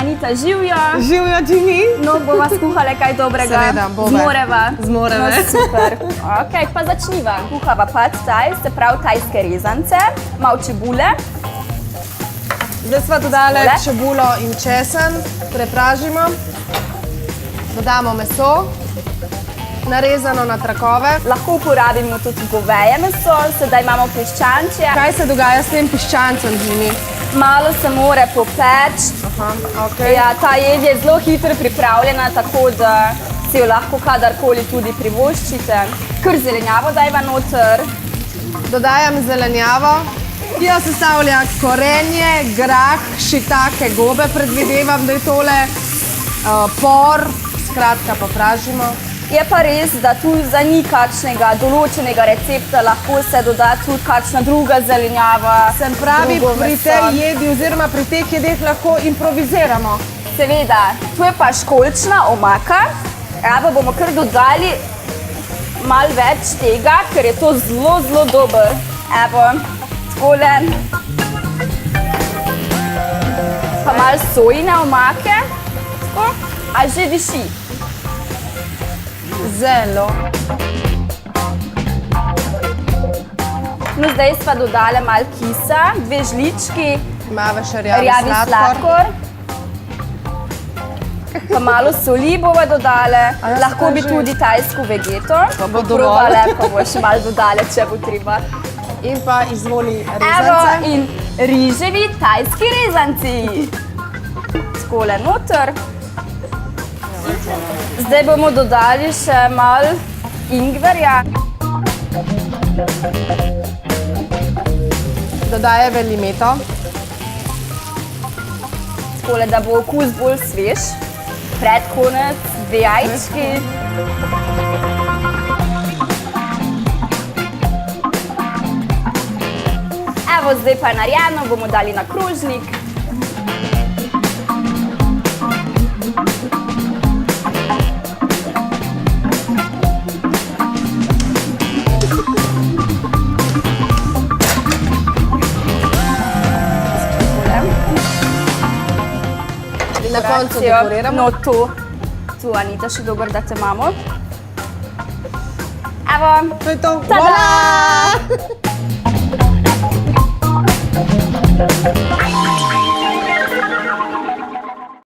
Anita, živijo. Živijo ti mi. No, bova skuhale kaj dobrega. Seveda, bova. Zmoreva. Zmoreva. No, super. Ok, pa začniva. Kuhava pad thai, se pravi tajske rezance, malo čebule. Zdaj sva dodali čebulo in česen, prepražimo. Dodamo meso, narezano na trakove. Lahko uporabimo tudi goveje meso, sedaj imamo piščančje. Kaj se dogaja s tem piščancem z njimi? Malo se more popeči. Aha, ok. Ja, ta jed je zelo hitro pripravljena, tako da si jo lahko kadarkoli tudi privoščite. Kar zelenjavo dajva noter. Dodajam zelenjavo, ki jo sestavlja korenje, grah, šitake, gobe, predvidevam, da je tole por, skratka popražimo. Je pa res, da tu za ni kakšnega določenega recepta, lahko se doda tudi kakšna druga zelenjava. Sem pravi, pri tej jedi oziroma pri teh jedeh lahko improviziramo. Seveda, tu je pa školjčna omaka. Evo bomo kar dodali malo več tega, ker je to zelo, zelo dober. Evo, takole. Pa malo sojine omake. Tako, a že diši. Zelo. No, zdaj sva dodala malo kisa, 2 žlički. Malo še rjavi Rjavi sladkor. Pa malo soli bova dodala. Lahko bi tudi tajsko vegeto. bo dovolj. Probale, pa bo še malo dodala, če bo treba. In pa izvoli rezance. Evo, in riževi tajski rezanci. Takole noter. Zdaj bomo dodali še malo ingverja. Dodajeva limeto. Takole, da bo okus bolj svež. Pred konec 2 jajčki. Evo, zdaj pa narejeno, bomo dali na krožnik. Na koncu dekoriramo. No, tu Anita, še dober, da te imamo. Evo. To je to. Tada!